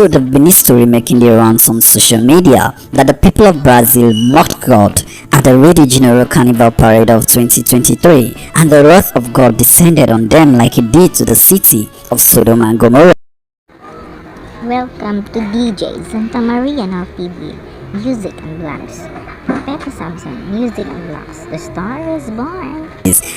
So there have been history making the rounds on social media that the people of Brazil mocked God at the Rio de Janeiro Carnival Parade of 2023, and the wrath of God descended on them like it did to the city of Sodom and Gomorrah. Welcome to DJ santamarianellentertainment Music and Vlogs. Propeta Samson, Music and Vlogs. The star is born.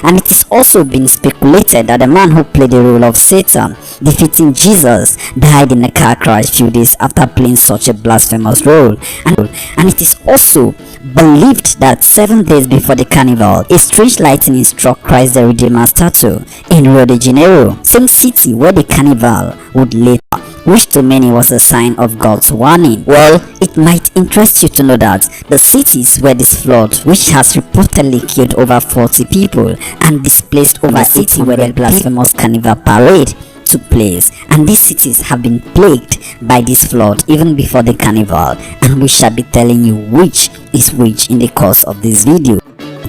And it is also been speculated that the man who played the role of Satan, defeating Jesus, died in a car crash few days after playing such a blasphemous role. And it is also believed that 7 days before the carnival, a strange lightning struck Christ the Redeemer statue in Rio de Janeiro, same city where the carnival would later, which to many was a sign of God's warning. Well, it might interest you to know that the cities where this flood, which has reportedly killed over 40 people and displaced over 80 where the blasphemous carnival parade took place, and these cities have been plagued by this flood even before the carnival, and we shall be telling you which is which in the course of this video.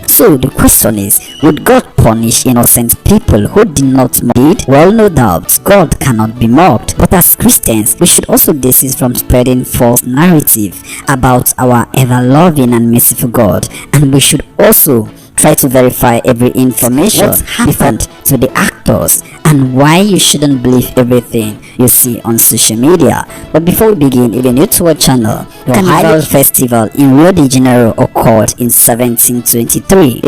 So the question is, would God punish innocent people who did not mock? Well, no doubt, God cannot be mocked. But as Christians, we should also desist from spreading false narrative about our ever-loving and merciful God, and we should also try to verify every information what happened to the actors and why you shouldn't believe everything you see on social media. But before we begin, if you're new to our channel, the Carnival Festival in Rio de Janeiro occurred in 1723.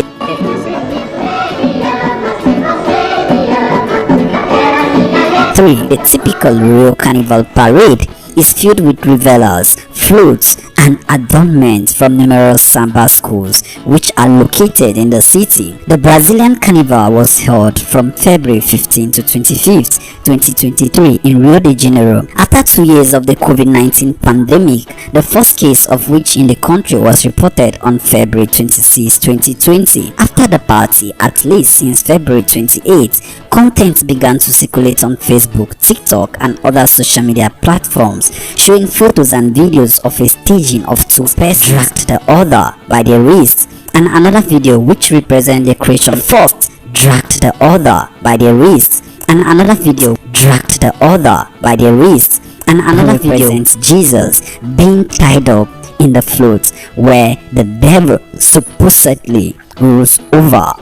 The typical Rio Carnival parade is filled with revelers, floats, and adornments from numerous samba schools which are located in the city. The Brazilian Carnival was held from February 15 to 25th, 2023 in Rio de Janeiro. After 2 years of the COVID-19 pandemic, the first case of which in the country was reported on February 26, 2020. After the party, at least since February 28, content began to circulate on Facebook, TikTok, and other social media platforms showing photos and videos of a staging of two persons dragged the other by their wrists, and another video which represents the creation first dragged the other by their wrists, and another video dragged the other by their wrists, and another video represents Jesus being tied up in the float where the devil supposedly rules over.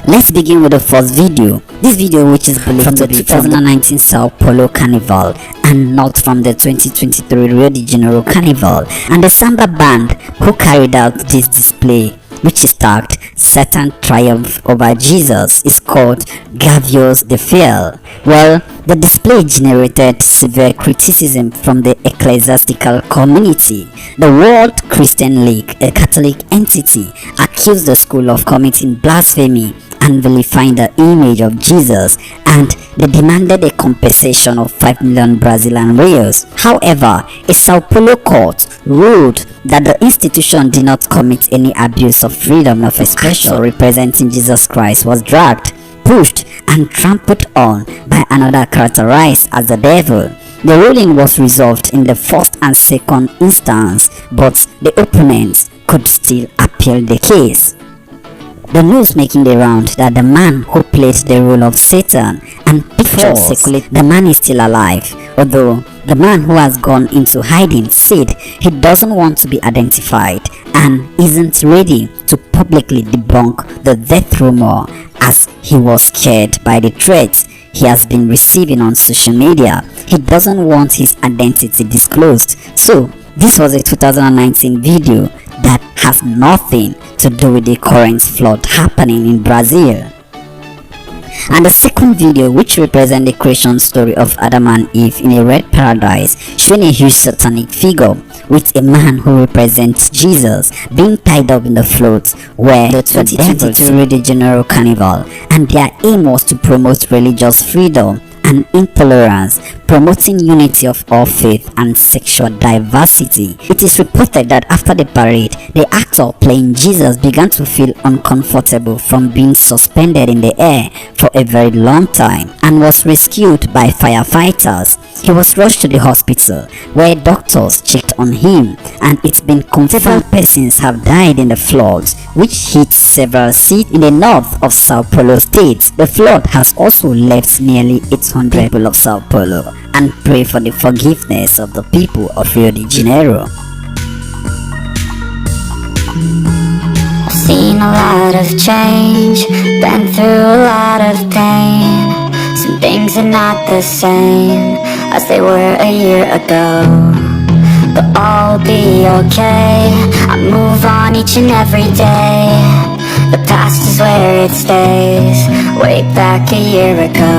Let's begin with the first video. This video, which is believed from the 2019 Sao Paulo Carnival and not from the 2023 Rio de Janeiro Carnival, and the samba band who carried out this display, which is tagged Satan Triumph over Jesus, is called Gavios de Fiel. Well, the display generated severe criticism from the ecclesiastical community. The World Christian League, a Catholic entity, accused the school of committing blasphemy and vilifying the image of Jesus, and they demanded a compensation of 5 million Brazilian reals. However, a Sao Paulo court ruled that the institution did not commit any abuse of freedom of expression. Representing Jesus Christ was dragged, pushed, and trampled on by another characterized as the devil. The ruling was resolved in the first and second instance, but the opponents could still appeal the case. The news making the round that the man who played the role of Satan and pictures circulate the man is still alive, although the man who has gone into hiding said he doesn't want to be identified and isn't ready to publicly debunk the death rumor as he was scared by the threats he has been receiving on social media. He doesn't want his identity disclosed. So this was a 2019 video that has nothing to do with the current flood happening in Brazil. And the second video, which represents the creation story of Adam and Eve in a red paradise, showing a huge satanic figure with a man who represents Jesus being tied up in the float where the 2022 Rio de Janeiro Carnival, and their aim was to promote religious freedom and intolerance, promoting unity of all faith and sexual diversity. It is reported that after the parade, the actor playing Jesus began to feel uncomfortable from being suspended in the air for a very long time and was rescued by firefighters. He was rushed to the hospital where doctors checked on him, and it's been confirmed several persons have died in the floods which hit several cities in the north of Sao Paulo state. The flood has also left nearly 800 people of Sao Paulo and pray for the forgiveness of the people of Rio de Janeiro. I've seen a lot of change, been through a lot of pain. Some things are not the same as they were a year ago, but all will be okay. I move on each and every day. The past is where it stays, way back a year ago.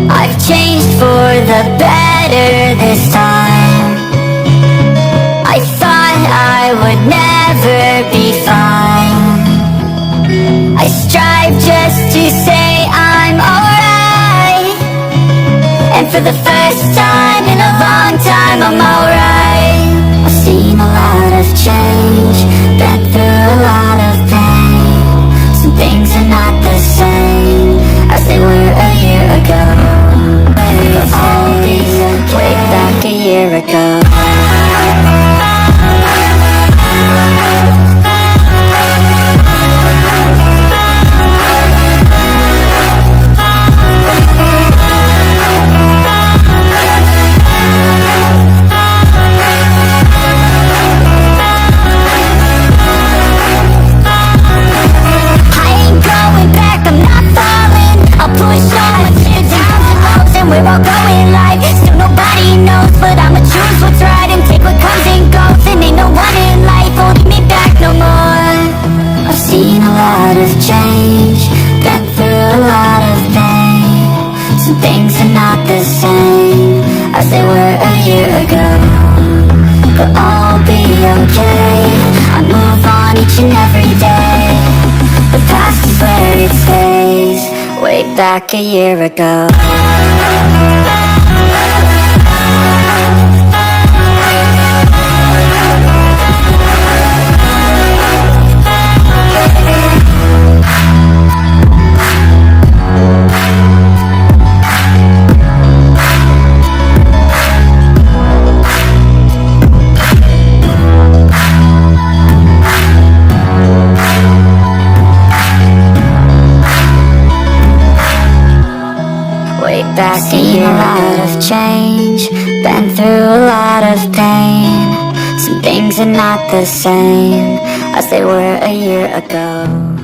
I've changed for the better this time. I thought I would never be fine. I strive just to say I'm alright, and for the first time in a long time I'm alright. I've seen a lot of change, been through a lot of pain. Some things are not the same as they were a year ago, but all these way back a year ago. We're all going live, still nobody knows, but I'ma choose what's right and take what comes and goes. And ain't no one in life holding me back no more. I've seen a lot of change, been through a lot of pain. Some things are not the same as they were a year ago, but all will be okay. I move on each and every day. The past is where it stays, way back a year ago. Back a year, a lot of change, been through a lot of pain. Some things are not the same as they were a year ago.